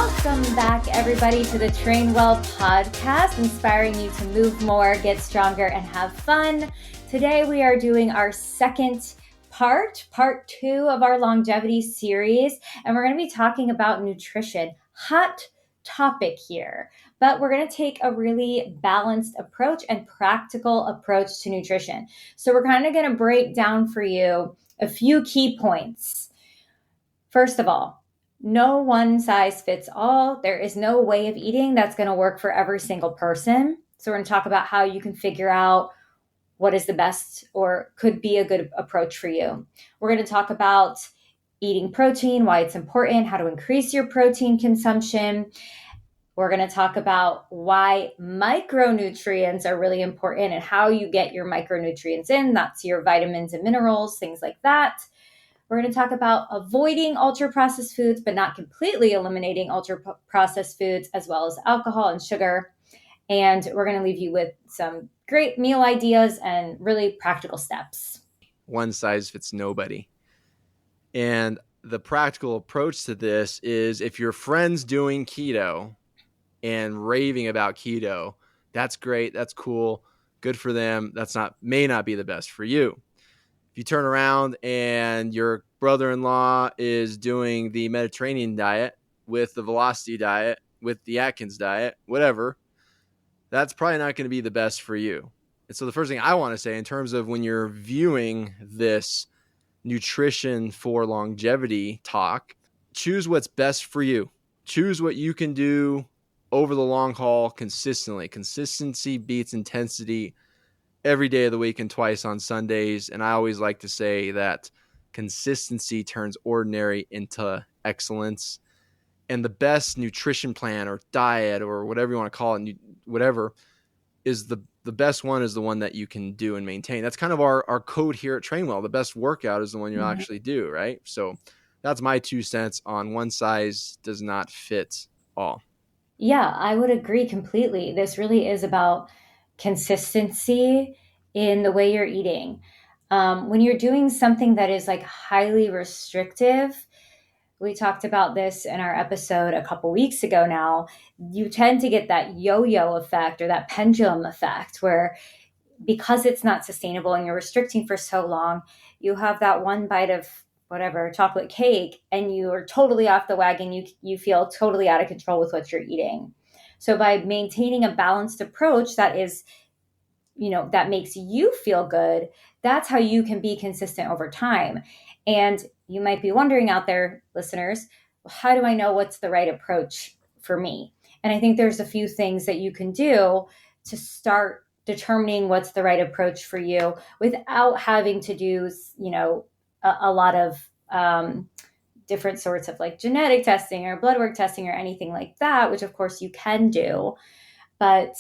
Welcome back, everybody, to the Trainwell podcast, inspiring you to move more, get stronger, and have fun. Today, we are doing our second part 2 of our longevity series, and we're going to be talking about nutrition. Hot topic here, but we're going to take a really balanced approach and practical approach to nutrition. So we're kind of going to break down for you a few key points. First of all, no one size fits all. There is no way of eating that's going to work for every single person. So we're going to talk about how you can figure out what is the best or could be a good approach for you. We're going to talk about eating protein, why it's important, how to increase your protein consumption. We're going to talk about why micronutrients are really important and how you get your micronutrients in. That's your vitamins and minerals, things like that. We're going to talk about avoiding ultra-processed foods, but not completely eliminating ultra-processed foods, as well as alcohol and sugar. And we're going to leave you with some great meal ideas and really practical steps. One size fits nobody. And the practical approach to this is if your friend's doing keto and raving about keto, that's great. That's cool. Good for them. May not be the best for you. If you turn around and your brother-in-law is doing the Mediterranean diet with the Velocity diet, with the Atkins diet, whatever, that's probably not going to be the best for you. And so the first thing I want to say in terms of when you're viewing this nutrition for longevity talk, choose what's best for you. Choose what you can do over the long haul consistently. Consistency beats intensity every day of the week and twice on Sundays. And I always like to say that consistency turns ordinary into excellence. And the best nutrition plan or diet or whatever you want to call it, whatever, is the best one is the one that you can do and maintain. That's kind of our code here at Trainwell. The best workout is the one you actually do, right? So that's my 2 cents on one size does not fit all. Yeah, I would agree completely. This really is about consistency in the way you're eating. When you're doing something that is like highly restrictive, we talked about this in our episode a couple weeks ago now, you tend to get that yo-yo effect or that pendulum effect where because it's not sustainable and you're restricting for so long, you have that one bite of whatever chocolate cake and you are totally off the wagon. You feel totally out of control with what you're eating. So by maintaining a balanced approach that is, that makes you feel good, that's how you can be consistent over time. And you might be wondering out there, listeners, how do I know what's the right approach for me? And I think there's a few things that you can do to start determining what's the right approach for you without having to do, a lot of different sorts of like genetic testing or blood work testing or anything like that, which of course you can do. But,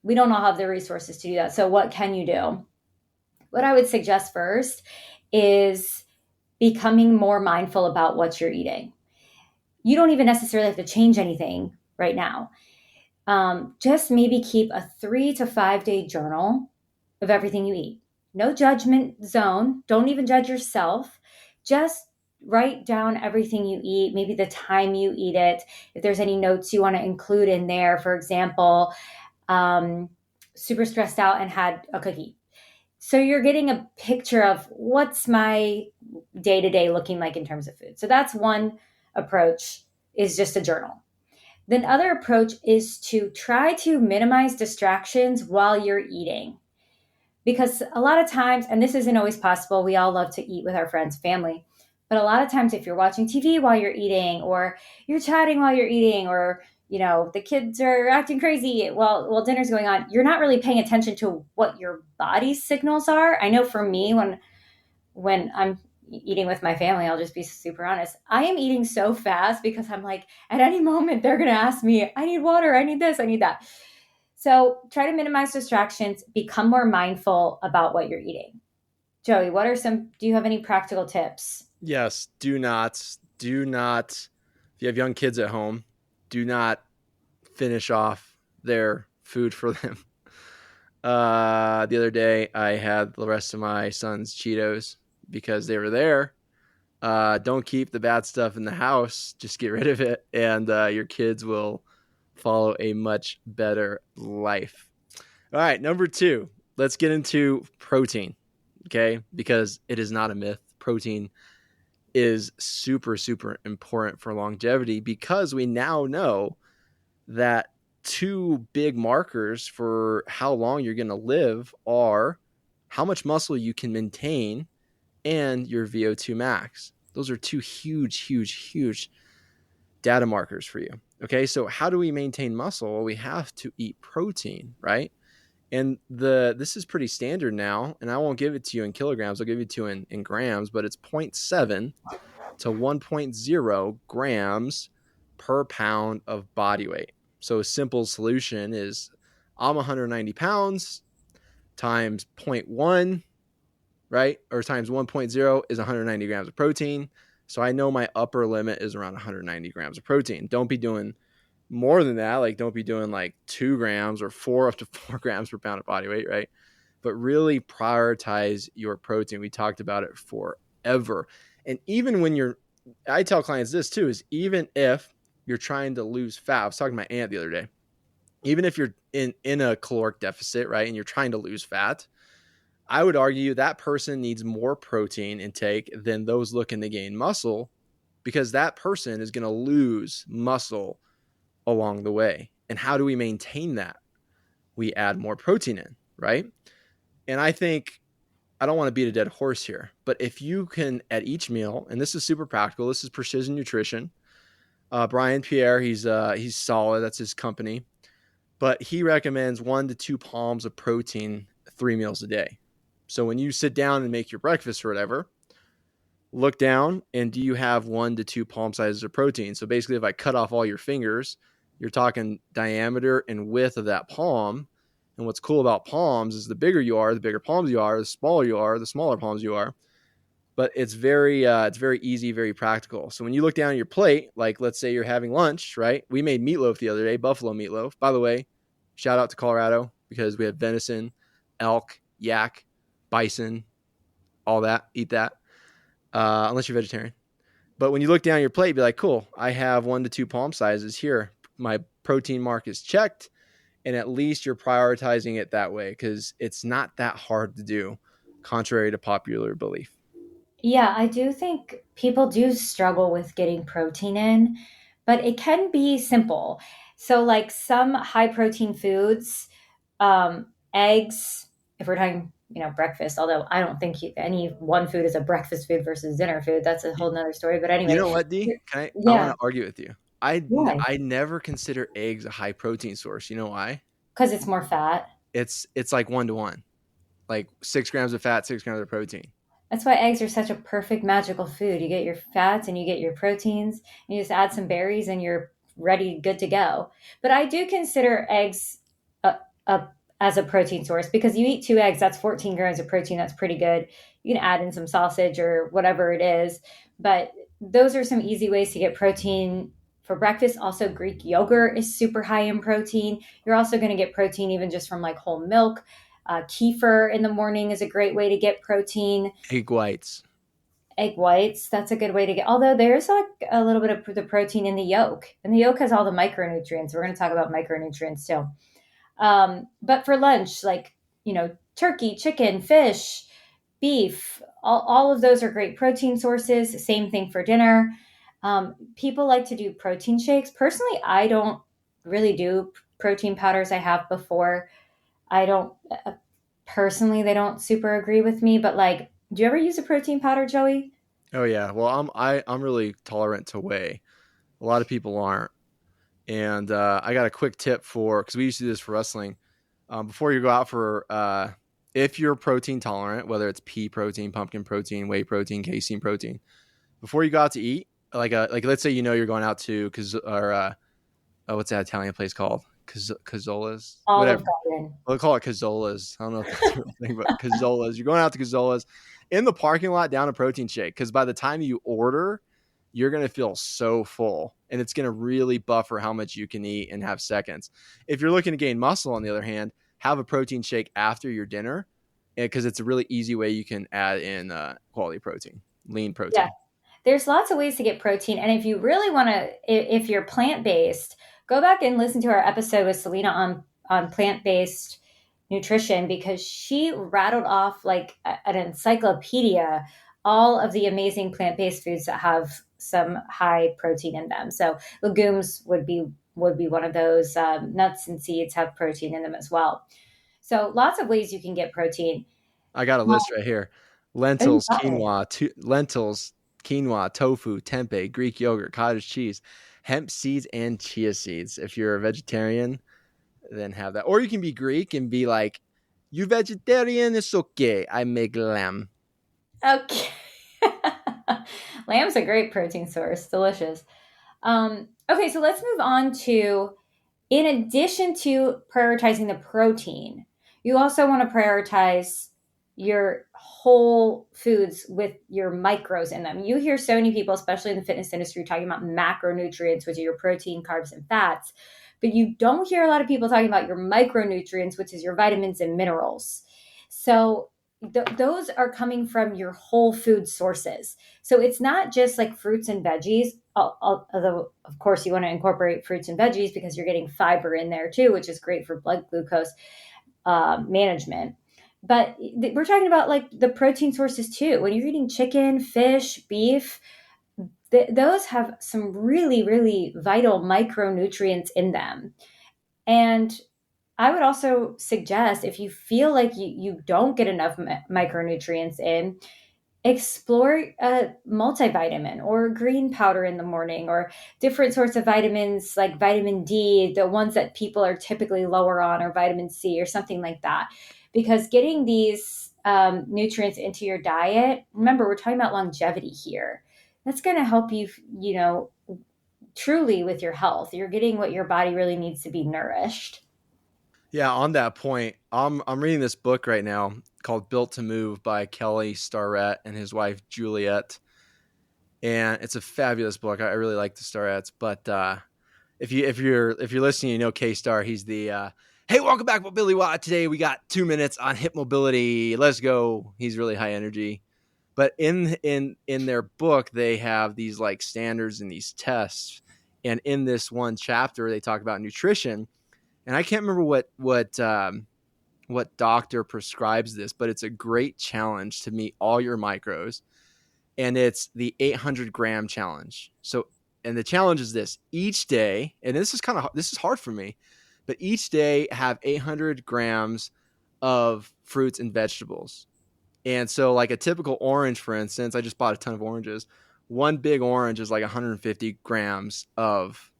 we don't all have the resources to do that. So what can you do? What I would suggest first is becoming more mindful about what you're eating. You don't even necessarily have to change anything right now. Just maybe keep a 3 to 5 day journal of everything you eat. No judgment zone. Don't even judge yourself. Just write down everything you eat, maybe the time you eat it. If there's any notes you want to include in there, for example, super stressed out and had a cookie. So you're getting a picture of what's my day-to-day looking like in terms of food. So that's one approach, is just a journal. Then other approach is to try to minimize distractions while you're eating. Because a lot of times, and this isn't always possible, we all love to eat with our friends, family. But a lot of times if you're watching TV while you're eating, or you're chatting while you're eating, or the kids are acting crazy while dinner's going on, you're not really paying attention to what your body's signals are. I know for me, when I'm eating with my family, I'll just be super honest. I am eating so fast because I'm like, at any moment, they're going to ask me, I need water, I need this, I need that. So try to minimize distractions, become more mindful about what you're eating. Joey, do you have any practical tips? Yes, do not, if you have young kids at home, do not finish off their food for them. The other day I had the rest of my son's Cheetos because they were there Don't keep the bad stuff in the house. Just get rid of it, and your kids will follow a much better life. All right, number 2. Let's get into protein, okay? Because it is not a myth. Protein is super, super important for longevity because we now know that 2 big markers for how long you're going to live are how much muscle you can maintain and your VO2 max. Those are 2 huge, huge, huge data markers for you. Okay, so how do we maintain muscle? Well, we have to eat protein, right? And this is pretty standard now, and I won't give it to you in kilograms. I'll give it to you in grams, but it's 0.7 to 1.0 grams per pound of body weight. So a simple solution is I'm 190 pounds times zero point 0.1, right? Or times 1.0 is 190 grams of protein. So I know my upper limit is around 190 grams of protein. Don't be doing more than that. Like, don't be doing like 2 grams or 4 up to 4 grams per pound of body weight, right? But really prioritize your protein. We talked about it forever. And even when I tell clients this too, is even if you're trying to lose fat, I was talking to my aunt the other day, even if you're in a caloric deficit, right, and you're trying to lose fat, I would argue that person needs more protein intake than those looking to gain muscle, because that person is going to lose muscle along the way. And how do we maintain that? We add more protein in, right? And I think, I don't want to beat a dead horse here, but if you can at each meal, and this is super practical, this is Precision Nutrition. Brian Pierre, he's solid. That's his company, but he recommends 1 to 2 palms of protein 3 meals a day. So when you sit down and make your breakfast or whatever, look down and do you have 1 to 2 palm sizes of protein? So basically, if I cut off all your fingers, you're talking diameter and width of that palm. And what's cool about palms is the bigger you are, the bigger palms you are, the smaller you are, the smaller palms you are. But it's very easy, very practical. So when you look down at your plate, like let's say you're having lunch, right? We made meatloaf the other day, buffalo meatloaf. By the way, shout out to Colorado because we have venison, elk, yak, bison, all that. Eat that, unless you're vegetarian. But when you look down at your plate, be like, cool, I have 1 to 2 palm sizes here. My protein mark is checked. And at least you're prioritizing it that way because it's not that hard to do, contrary to popular belief. Yeah, I do think people do struggle with getting protein in, but it can be simple. So, like some high protein foods, eggs, if we're talking, breakfast, although I don't think any one food is a breakfast food versus dinner food. That's a whole nother story. But You anyway, know what, D? I want yeah, to argue with you. I why? I never consider eggs a high protein source. You know why? Because it's more fat. It's like 1 to 1, like 6 grams of fat, 6 grams of protein. That's why eggs are such a perfect magical food. You get your fats and you get your proteins, and you just add some berries and you're ready, good to go. But I do consider eggs a, a, as a protein source because you eat 2 eggs, that's 14 grams of protein. That's pretty good. You can add in some sausage or whatever it is. But those are some easy ways to get protein for breakfast. Also, Greek yogurt is super high in protein. You're also going to get protein even just from like whole milk. Kefir in the morning is a great way to get protein. Egg whites. Egg whites, that's a good way to get. Although there's like a little bit of the protein in the yolk, and the yolk has all the micronutrients. We're going to talk about micronutrients too. But for lunch, like turkey, chicken, fish, beef, all of those are great protein sources. Same thing for dinner. People like to do protein shakes. Personally, I don't really do protein powders. I have before. I don't personally, they don't super agree with me, but like, do you ever use a protein powder, Joey? Oh yeah. Well, I'm really tolerant to whey. A lot of people aren't. And I got a quick tip for, because we used to do this for wrestling. Before you go out for, if you're protein tolerant, whether it's pea protein, pumpkin protein, whey protein, casein protein, before you go out to eat, like let's say you're going out to what's that Italian place called? Cazola's, Olive whatever. Garden. We'll call it Cazola's. I don't know if that's the real thing, but Cazola's. You're going out to Cazola's in the parking lot, down a protein shake, because by the time you order, you're going to feel so full, and it's going to really buffer how much you can eat and have seconds. If you're looking to gain muscle, on the other hand, have a protein shake after your dinner, because it's a really easy way you can add in quality protein, lean Yeah. protein. There's lots of ways to get protein. And if you really want to, if you're plant based, go back and listen to our episode with Selena on plant based nutrition, because she rattled off like an encyclopedia all of the amazing plant based foods that have some high protein in them. So legumes would be one of those. Nuts and seeds have protein in them as well. So lots of ways you can get protein. I got a list right here. Oh, you Lentils, got it. quinoa, tofu, tempeh, Greek yogurt, cottage cheese, hemp seeds, and chia seeds. If you're a vegetarian, then have that. Or you can be Greek and be like, you vegetarian, it's okay. I make lamb. Okay. Lamb's a great protein source. Delicious. Okay, so let's move on to, in addition to prioritizing the protein, you also want to prioritize your whole foods with your micros in them. You hear so many people, especially in the fitness industry, talking about macronutrients, which are your protein, carbs, and fats, but you don't hear a lot of people talking about your micronutrients, which is your vitamins and minerals. So those are coming from your whole food sources. So it's not just like fruits and veggies, although of course you want to incorporate fruits and veggies because you're getting fiber in there too, which is great for blood glucose management. But we're talking about like the protein sources too. When you're eating chicken, fish, beef, those have some really, really vital micronutrients in them. And I would also suggest, if you feel like you don't get enough micronutrients in, explore a multivitamin or green powder in the morning, or different sorts of vitamins like vitamin D, the ones that people are typically lower on, or vitamin C or something like that. Because getting these nutrients into your diet, remember, we're talking about longevity here. That's going to help you, truly with your health. You're getting what your body really needs to be nourished. Yeah, on that point, I'm reading this book right now called Built to Move by Kelly Starrett and his wife Juliet. And it's a fabulous book. I really like the Starretts, but if you're listening, you know K Star. He's the hey, welcome back, Mobility Watt. Today we got 2 minutes on hip mobility. Let's go. He's really high energy. But in their book, they have these like standards and these tests. And in this one chapter, they talk about nutrition. And I can't remember what doctor prescribes this, but it's a great challenge to meet all your micros, and it's the 800-gram challenge. So, and the challenge is this: each day, and this is hard for me, but each day have 800 grams of fruits and vegetables. And so, like a typical orange, for instance, I just bought a ton of oranges. One big orange is like 150 grams of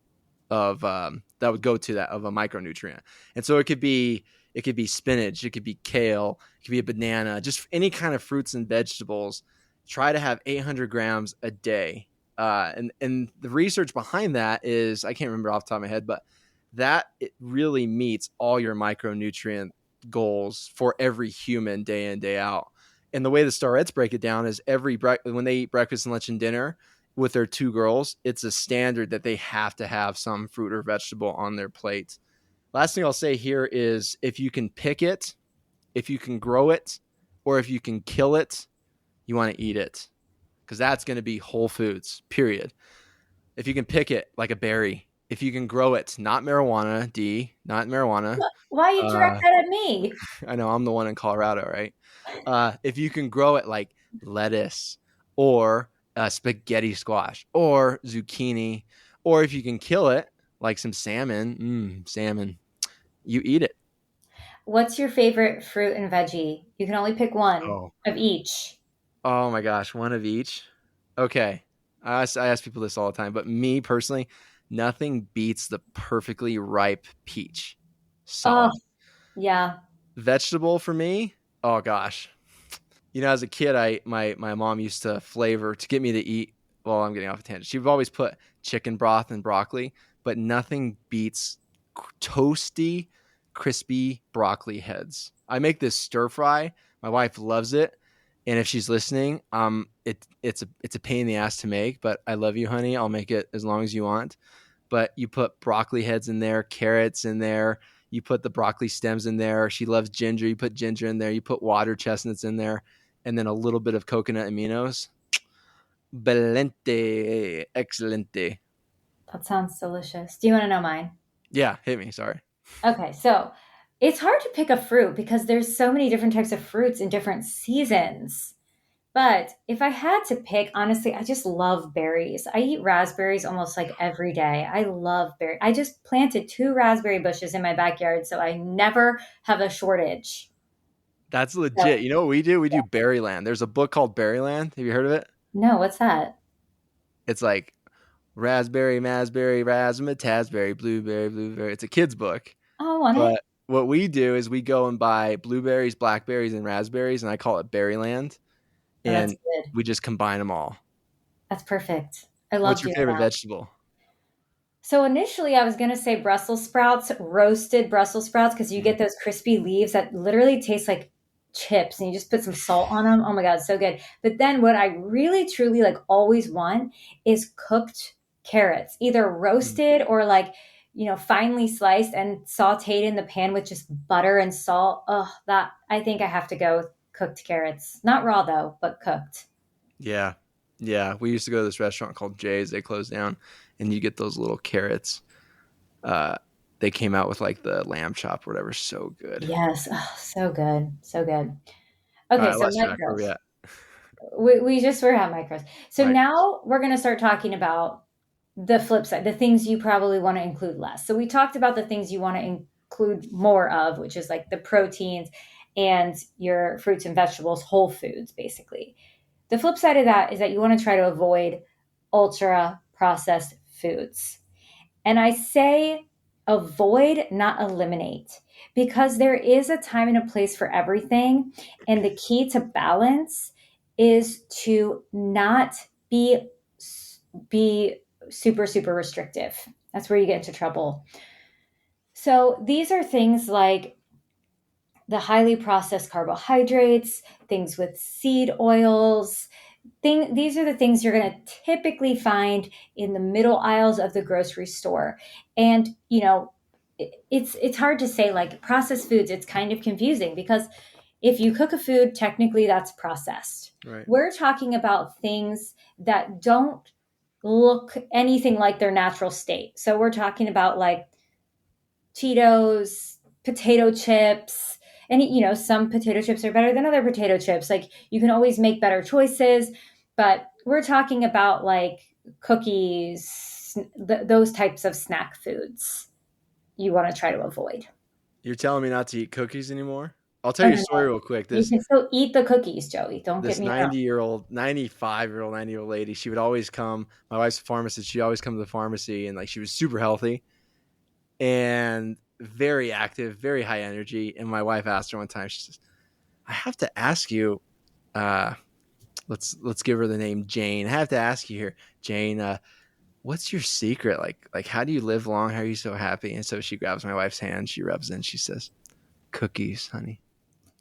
that would go to that of a micronutrient. And so it could be spinach, it could be kale, it could be a banana, just any kind of fruits and vegetables. Try to have 800 grams a day. And the research behind that is, I can't remember off the top of my head, but that it really meets all your micronutrient goals for every human day in, day out. And the way the Starrettes break it down is when they eat breakfast and lunch and dinner with their two girls, it's a standard that they have to have some fruit or vegetable on their plate. Last thing I'll say here is, if you can pick it, if you can grow it, or if you can kill it, you want to eat it, because that's going to be whole foods, period. If you can pick it like a berry, if you can grow it, not marijuana, not marijuana. Why you direct Uh, that at me? I know I'm the one in Colorado, right? If you can grow it like lettuce or spaghetti squash or zucchini, or if you can kill it like some salmon, you eat it. What's your favorite fruit and veggie? You can only pick one Oh, of each. oh my gosh, one of each. Okay, I ask people this all the time, but me personally, nothing beats the perfectly ripe peach. Oh, Solid yeah. vegetable for me. Oh gosh, as a kid, my mom used to flavor to get me to eat. Well, I'm getting off a tangent. She would always put chicken broth and broccoli, but nothing beats toasty, crispy broccoli heads. I make this stir fry. My wife loves it, and if she's listening, it's a pain in the ass to make, but I love you, honey. I'll make it as long as you want. But you put broccoli heads in there, carrots in there. You put the broccoli stems in there. She loves ginger. You put ginger in there. You put water chestnuts in there, and then a little bit of coconut aminos. Belente. Excelente. That sounds delicious. Do you want to know mine? Yeah, hit me. Sorry. Okay, so it's hard to pick a fruit because there's so many different types of fruits in different seasons. But if I had to pick, honestly, I just love berries. I eat raspberries almost like every day. I love berries. I just planted two raspberry bushes in my backyard, so I never have a shortage. That's So, legit. You know what we do? We yeah. do Berryland. There's a book called Berryland. Have you heard of it? No, what's that? It's like raspberry, masberry, razzmatazberry, blueberry, blueberry. It's a kid's book. Oh, I want it. But what we do is we go and buy blueberries, blackberries, and raspberries, and I call it Berryland. Oh, that's And good. we just combine them all. That's perfect. I What's love your doing favorite that. vegetable? So initially, I was going to say Brussels sprouts, roasted Brussels sprouts, because you Mm. get those crispy leaves that literally taste like chips, and you just put some salt on them. Oh my God, so good. But then what I really truly like always want is cooked carrots, either Mm. roasted or like, finely sliced and sauteed in the pan with just butter and salt. Oh, that I think I have to go with cooked carrots. Not raw though, but cooked. Yeah. Yeah. We used to go to this restaurant called Jay's. They closed down, and you get those little carrots. Uh, they came out with like the lamb chop or whatever. So good. Yes, oh, so good, so good. All Okay, right, so last track. Where we micros. at? We just were at micros. So Micros. now we're going to start talking about the flip side, the things you probably want to include less. So we talked about the things you want to include more of, which is like the proteins and your fruits and vegetables, whole foods, basically. The flip side of that is that you want to try to avoid ultra processed foods. And I say avoid, not eliminate, because there is a time and a place for everything. And the key to balance is to not be be super super restrictive. That's where you get into trouble. So these are things like the highly processed carbohydrates, things with seed oils, these are the things you're going to typically find in the middle aisles of the grocery store. And it's hard to say, like processed foods, it's kind of confusing because if you cook a food, technically that's processed. Right. We're talking about things that don't look anything like their natural state. So we're talking about like Cheetos, potato chips, and some potato chips are better than other potato chips. Like you can always make better choices, but we're talking about like cookies, those types of snack foods you want to try to avoid. You're telling me not to eat cookies anymore? I'll tell Oh you a no, story no. real quick. You This can still eat the cookies, Joey. Don't get this me wrong. 90-year-old, 95-year-old, 90-year-old lady, she would always come. My wife's a pharmacist. She'd always come to the pharmacy, and like she was super healthy and very active, very high energy. And my wife asked her one time, she says, I have to ask you, uh, let's give her the name Jane. I have to ask you here, Jane, what's your secret? Like how do you live long? How are you so happy? And so she grabs my wife's hand, she rubs in, she says, cookies, honey.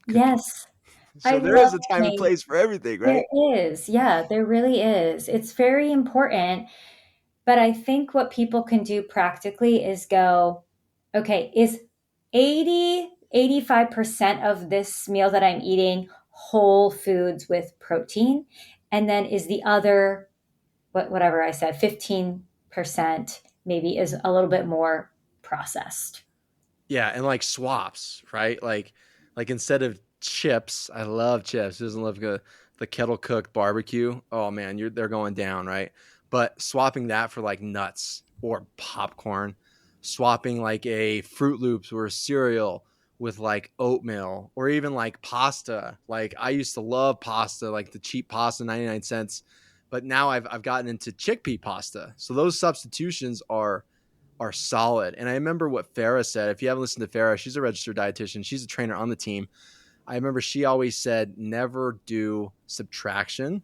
Cookies. Yes, I So there love is a time and saying place for everything, there right? is. Yeah, there really is. It's very important. But I think what people can do practically is go, okay, is 85% of this meal that I'm eating whole foods with protein? And then is the other, whatever I said, 15% maybe is a little bit more processed? Yeah, and like swaps, right? Like instead of chips, I love chips. Who doesn't love the kettle cooked barbecue? Oh man, they're going down, right? But swapping that for like nuts or popcorn, swapping like a Fruit Loops or a cereal with like oatmeal or even like pasta. Like I used to love pasta, like the cheap pasta, 99 cents. But now I've gotten into chickpea pasta. So those substitutions are solid. And I remember what Farah said. If you haven't listened to Farah, she's a registered dietitian. She's a trainer on the team. I remember she always said, never do subtraction,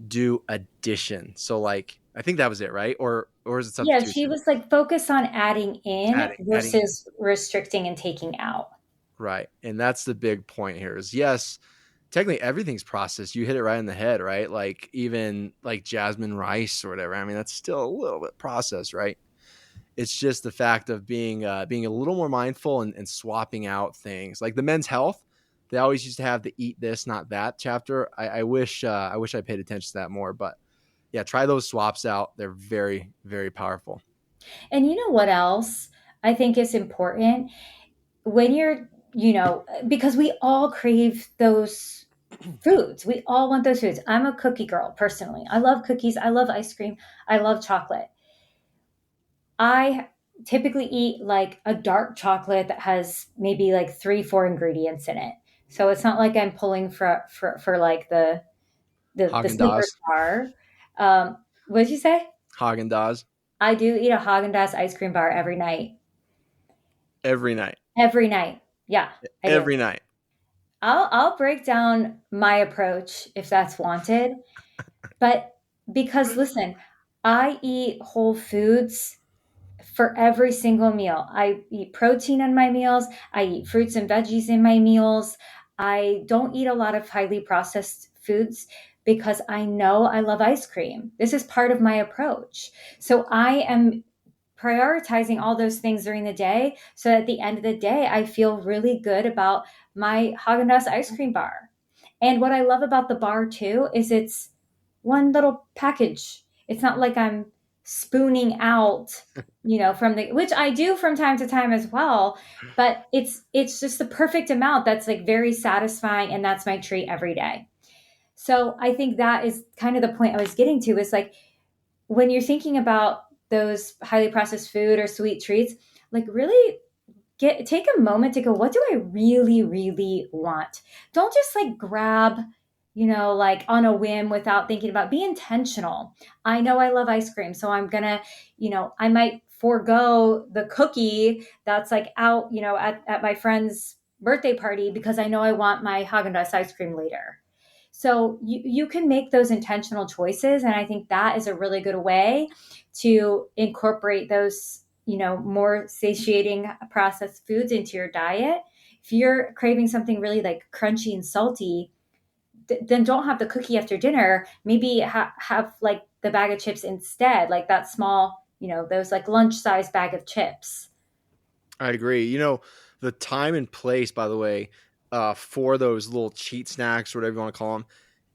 do addition. So like, I think that was it, right? Or is it Yeah, she substitution? was like focus on adding in Adding in. versus restricting and taking out. Right. And that's the big point here is yes, technically everything's processed. You hit it right in the head, right? Like even like jasmine rice or whatever. I mean, that's still a little bit processed, right? It's just the fact of being a little more mindful and swapping out things like the men's health. They always used to have the eat this, not that chapter. I wish I paid attention to that more, but yeah, try those swaps out. They're very, very powerful. And you know what else I think is important when you're, because we all crave those foods. We all want those foods. I'm a cookie girl personally. I love cookies. I love ice cream. I love chocolate. I typically eat like a dark chocolate that has maybe like three, four ingredients in it. So it's not like I'm pulling for like the Haagen Snickers Dazs, bar. What did you say? Haagen Dazs I do eat a Haagen Dazs ice cream bar every night. every night, Every night. Yeah, I do. every night. I'll break down my approach if that's wanted, but because listen, I eat whole foods for every single meal. I eat protein in my meals. I eat fruits and veggies in my meals. I don't eat a lot of highly processed foods because I know I love ice cream. This is part of my approach. So I am prioritizing all those things during the day so at the end of the day I feel really good about my Haagen-Dazs ice cream bar. And what I love about the bar too is it's one little package. It's not like I'm spooning out, from the which I do from time to time as well, but it's just the perfect amount that's like very satisfying and that's my treat every day. So I think that is kind of the point I was getting to is like when you're thinking about those highly processed food or sweet treats, like really take a moment to go, what do I really, really want? Don't just like grab, like on a whim without thinking about, be intentional. I know I love ice cream, so I'm gonna, I might forego the cookie that's like out, at my friend's birthday party because I know I want my Haagen-Dazs ice cream later. So you can make those intentional choices. And I think that is a really good way to incorporate those, more satiating processed foods into your diet. If you're craving something really like crunchy and salty, then don't have the cookie after dinner. Maybe have like the bag of chips instead, like that small, those like lunch size bag of chips. I agree. The time and place, by the way, for those little cheat snacks, or whatever you want to call them,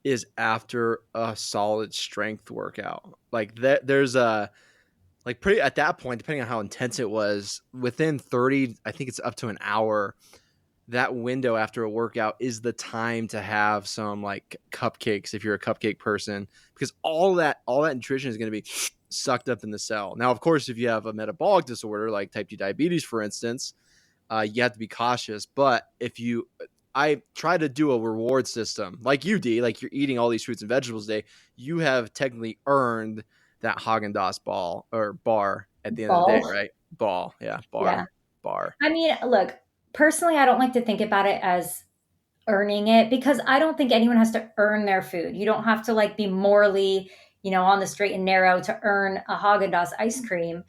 is after a solid strength workout. Like that, there's a like pretty at that point, depending on how intense it was, within 30, I think it's up to an hour. That window after a workout is the time to have some like cupcakes if you're a cupcake person, because all that nutrition is going to be sucked up in the cell. Now, of course, if you have a metabolic disorder like type 2 diabetes, for instance, you have to be cautious. But I try to do a reward system like you, D, like you're eating all these fruits and vegetables a day. You have technically earned that Haagen Dazs ball or bar at the end of the day, Ball. right? Ball, yeah, Yeah. bar. I mean, look, personally, I don't like to think about it as earning it because I don't think anyone has to earn their food. You don't have to like be morally, on the straight and narrow to earn a Haagen-Dazs ice cream.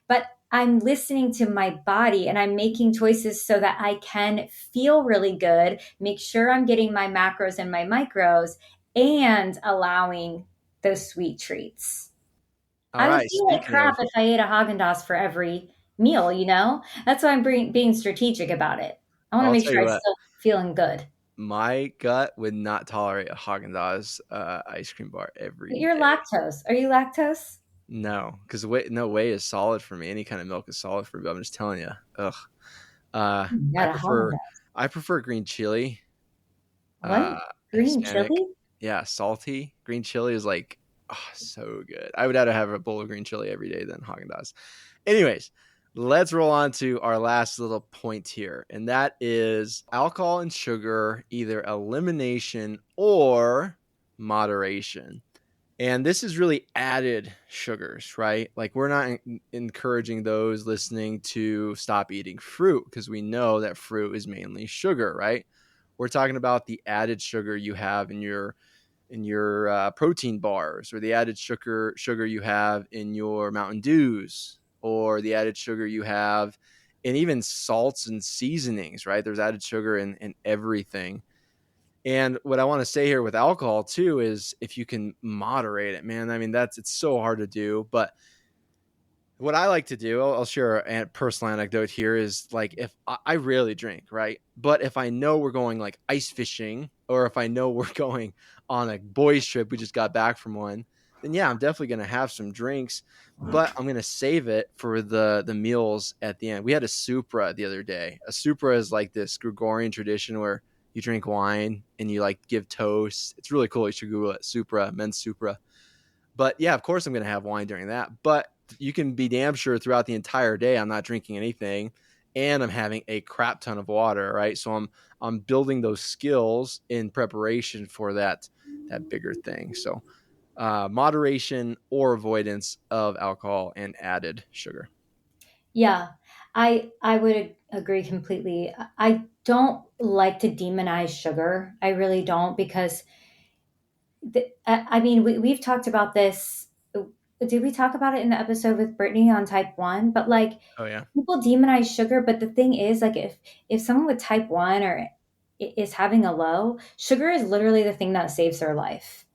But I'm listening to my body and I'm making choices so that I can feel really good, make sure I'm getting my macros and my micros, and allowing those sweet treats. All I would right. feel like Speaking crap of, if I ate a Haagen-Dazs for every meal. That's why I'm being strategic about it. I want to I'll make tell sure you I'm what, still feeling good. my gut would not tolerate a Haagen Dazs ice cream bar But every you're day. lactose. Are you lactose? No, because whey is solid for me. Any kind of milk is solid for me. But I'm just telling you, ugh. Uh, You I got a prefer Haagen-Dazs. I prefer green chili. What? Green Hispanic, chili? yeah, salty green chili is like so good. I would rather have a bowl of green chili every day than Haagen Dazs. Anyways, let's roll on to our last little point here, and that is alcohol and sugar, either elimination or moderation. And this is really added sugars, right? Like we're not encouraging those listening to stop eating fruit because we know that fruit is mainly sugar, right? We're talking about the added sugar you have in your protein bars, or the added sugar you have in your Mountain Dews, or the added sugar you have in even salts and seasonings, right? There's added sugar in everything. And what I want to say here with alcohol too is if you can moderate it, man. I mean, it's so hard to do, but what I like to do, I'll share a personal anecdote here, is like if I rarely drink, right? But if I know we're going like ice fishing, or if I know we're going on a boys trip, we just got back from one, then yeah, I'm definitely gonna have some drinks, but I'm gonna save it for the meals at the end. We had a supra the other day. A supra is like this Gregorian tradition where you drink wine and you like give toast. It's really cool. You should Google it. Supra, men's supra. But yeah, of course I'm gonna have wine during that. But you can be damn sure throughout the entire day I'm not drinking anything, and I'm having a crap ton of water, right? So I'm building those skills in preparation for that bigger thing. So moderation or avoidance of alcohol and added sugar. Yeah, I would agree completely. I don't like to demonize sugar. I really don't because I mean we've talked about this. Did we talk about it in the episode with Brittany on type 1? But like Oh yeah. people demonize sugar, but the thing is like if someone with type 1 or is having a low, sugar is literally the thing that saves their life.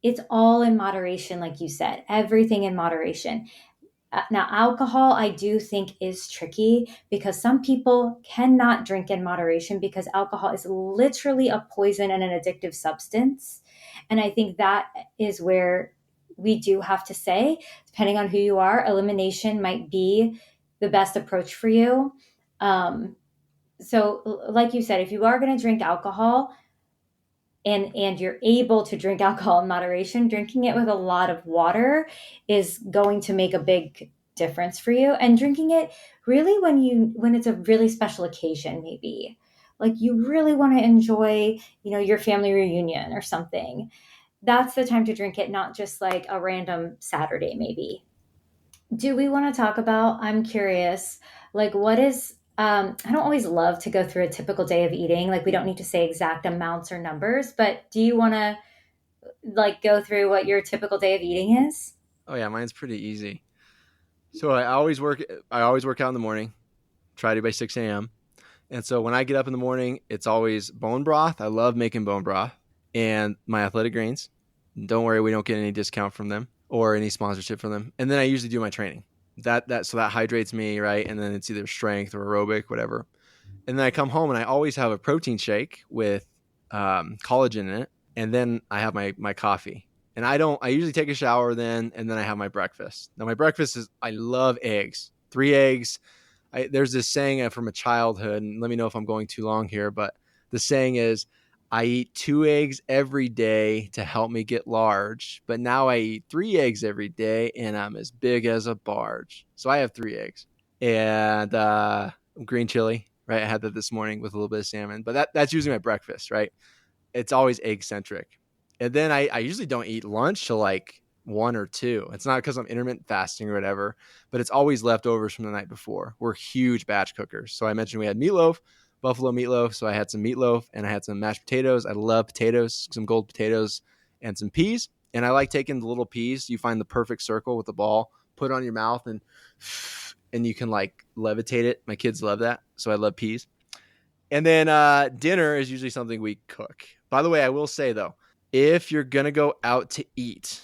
It's all in moderation like you said. Everything in moderation. Now, alcohol, I do think is tricky because some people cannot drink in moderation because alcohol is literally a poison and an addictive substance. And I think that is where we do have to say, depending on who you are, elimination might be the best approach for you. Um, so, like you said, if you are going to drink alcohol, and you're able to drink alcohol in moderation, drinking it with a lot of water is going to make a big difference for you. And drinking it really when it's a really special occasion, maybe like you really want to enjoy, your family reunion or something. That's the time to drink it, not just like a random Saturday, maybe. Do we want to talk about, I'm curious, like what is I don't always love to go through a typical day of eating. Like we don't need to say exact amounts or numbers, but do you want to like go through what your typical day of eating is? Oh yeah, mine's pretty easy. So I always work out in the morning, try to by 6 a.m. And so when I get up in the morning, it's always bone broth. I love making bone broth and my athletic greens. Don't worry, we don't get any discount from them or any sponsorship from them. And then I usually do my training. So that hydrates me, right? And then it's either strength or aerobic, whatever. And then I come home and I always have a protein shake with collagen in it, and then I have my coffee. And I usually take a shower then, and then I have my breakfast. Now my breakfast is I love eggs, 3 eggs. There's this saying from a childhood, and let me know if I'm going too long here, but the saying is, I eat 2 eggs every day to help me get large, but now I eat 3 eggs every day and I'm as big as a barge. So I have 3 eggs and green chili, right? I had that this morning with a little bit of salmon, but that's usually my breakfast, right? It's always egg centric. And then I usually don't eat lunch till like 1 or 2. It's not because I'm intermittent fasting or whatever, but it's always leftovers from the night before. We're huge batch cookers. So I mentioned we had meatloaf, buffalo meatloaf. So I had some meatloaf and I had some mashed potatoes. I love potatoes, some gold potatoes and some peas. And I like taking the little peas. You find the perfect circle with the ball, put it on your mouth and you can like levitate it. My kids love that. So I love peas. And then dinner is usually something we cook. By the way, I will say though, if you're going to go out to eat,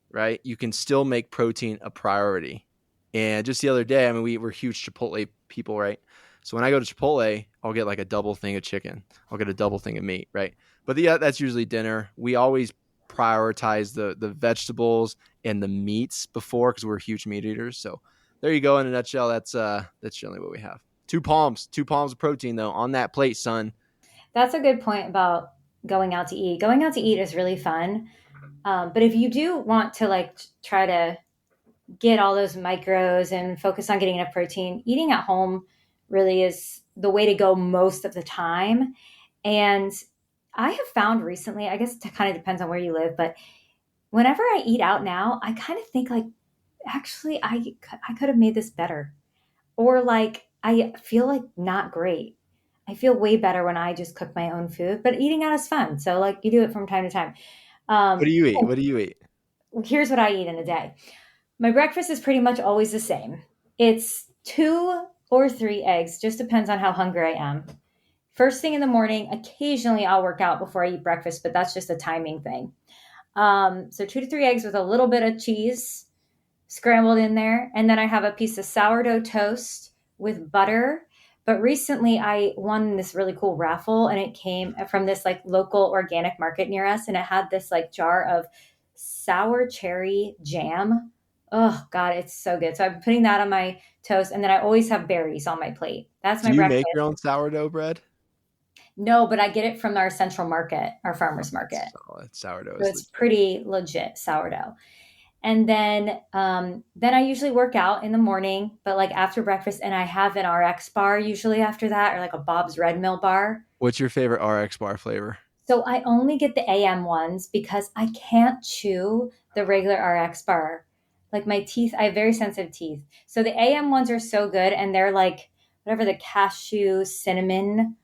right, you can still make protein a priority. And just the other day, I mean, we're huge Chipotle people, right? So when I go to Chipotle, I'll get like a double thing of chicken. I'll get a double thing of meat, right? But yeah, that's usually dinner. We always prioritize the vegetables and the meats before because we're huge meat eaters. So there you go. In a nutshell, that's generally what we have. Two palms of protein though on that plate, son. That's a good point about going out to eat. Going out to eat is really fun. But if you do want to like try to get all those micros and focus on getting enough protein, eating at home really is the way to go most of the time. And I have found recently, I guess it kind of depends on where you live, but whenever I eat out now, I kind of think like, actually, I could have made this better. Or like, I feel like not great. I feel way better when I just cook my own food, but eating out is fun. So like you do it from time to time. What do Um, you eat? What do you eat? Here's what I eat in a day. My breakfast is pretty much always the same. It's 2 or 3 eggs, just depends on how hungry I am. First thing in the morning, occasionally I'll work out before I eat breakfast, but that's just a timing thing. So 2 to 3 eggs with a little bit of cheese scrambled in there. And then I have a piece of sourdough toast with butter. But recently I won this really cool raffle and it came from this like local organic market near us. And it had this like jar of sour cherry jam. Oh God, it's so good. So I'm putting that on my toast, and then I always have berries on my plate. That's Do my you breakfast. make your own sourdough bread? No, but I get it from our central market, our farmers That's market. solid. Sourdough So is it's legit. pretty legit sourdough. And then I usually work out in the morning, but like after breakfast, and I have an RX bar usually after that, or like a Bob's Red Mill bar. What's your favorite RX bar flavor? So I only get the AM ones because I can't chew the regular RX bar. Like my teeth, I have very sensitive teeth. So the AM ones are so good, and they're like whatever the cashew cinnamon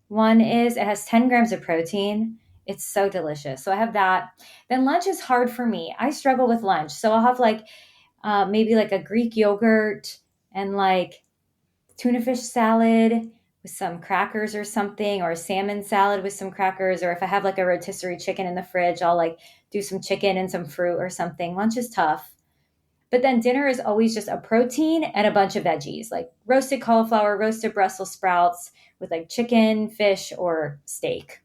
one is. It has 10 grams of protein. It's so delicious. So I have that. Then lunch is hard for me. I struggle with lunch. So I'll have like maybe like a Greek yogurt and like tuna fish salad with some crackers or something, or a salmon salad with some crackers. Or if I have like a rotisserie chicken in the fridge, I'll like do some chicken and some fruit or something. Lunch is tough. But then dinner is always just a protein and a bunch of veggies, like roasted cauliflower, roasted Brussels sprouts with like chicken, fish, or steak.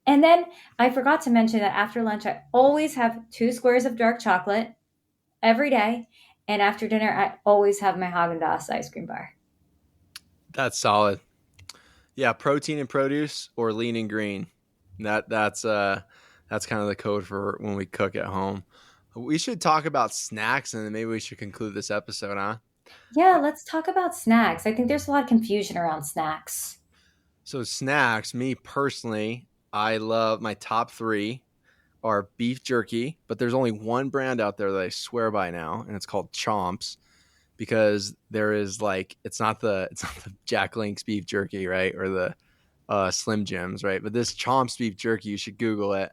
And then I forgot to mention that after lunch, I always have 2 squares of dark chocolate every day. And after dinner, I always have my Haagen-Dazs ice cream bar. That's solid. Yeah, protein and produce or lean and green. That's kind of the code for when we cook at home. We should talk about snacks and then maybe we should conclude this episode, huh? Yeah, Uh, let's talk about snacks. I think there's a lot of confusion around snacks. so snacks, me personally, I love my top three are beef jerky, but there's only one brand out there that I swear by now, and it's called Chomps because there is like it's not the Jack Link's beef jerky, right, or the Slim Jims, right? But this Chomps beef jerky, you should Google it,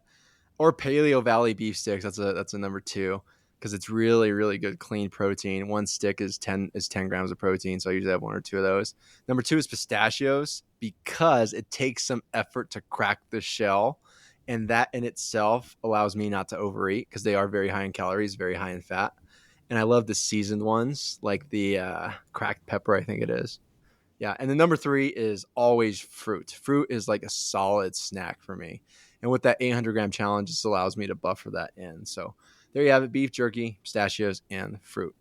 or Paleo Valley beef sticks. That's a number two because it's really really good clean protein. One stick is 10 grams of protein, so I usually have one or two of those. Number two is pistachios because it takes some effort to crack the shell, and that in itself allows me not to overeat because they are very high in calories, very high in fat. And I love the seasoned ones like the cracked pepper, I think it is. Yeah, and the number three is always fruit. Fruit is like a solid snack for me. And with that 800-gram challenge, this allows me to buffer that in. So there you have it, beef jerky, pistachios, and fruit.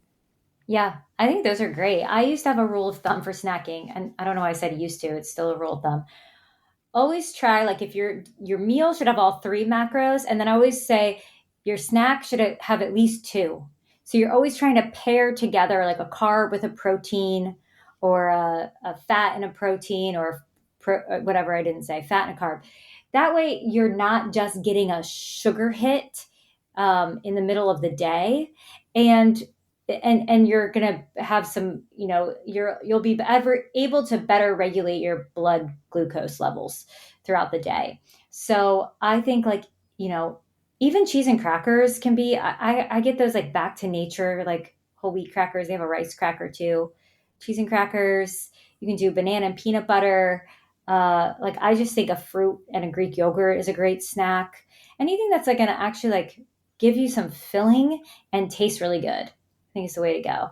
Yeah, I think those are great. I used to have a rule of thumb for snacking, and I don't know why I said used to. It's still a rule of thumb. Always try like if your meal should have all three macros, and then I always say your snack should have at least two. So you're always trying to pair together like a carb with a protein, or a fat and a protein, or whatever I didn't say, fat and a carb. That way you're not just getting a sugar hit in the middle of the day, and and you're gonna have some, you'll be ever able to better regulate your blood glucose levels throughout the day. So I think like, even cheese and crackers can be, I get those like back to nature, like whole wheat crackers. They have a rice cracker too. Cheese and crackers. You can do banana and peanut butter. Like I just think a fruit and a Greek yogurt is a great snack. Anything that's like gonna actually like give you some filling and taste really good. I think it's the way to go.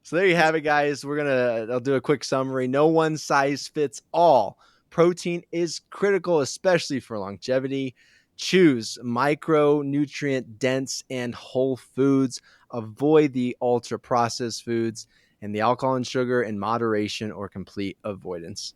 So there you have it, guys. I'll do a quick summary. No one size fits all. Protein is critical, especially for longevity. Choose micronutrient dense and whole foods. Avoid the ultra processed foods and the alcohol and sugar in moderation or complete avoidance.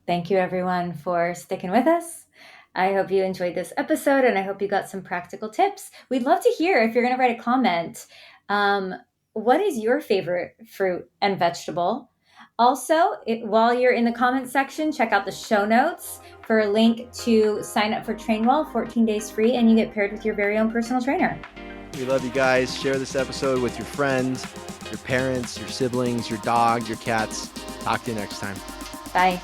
Thank you, everyone, for sticking with us. I hope you enjoyed this episode, and I hope you got some practical tips. We'd love to hear if you're going to write a comment. Um, what is your favorite fruit and vegetable? Also, while you're in the comment section, check out the show notes for a link to sign up for Trainwell, 14 days free, and you get paired with your very own personal trainer. We love you guys. Share this episode with your friends, your parents, your siblings, your dog, your cats. Talk to you next time. Bye.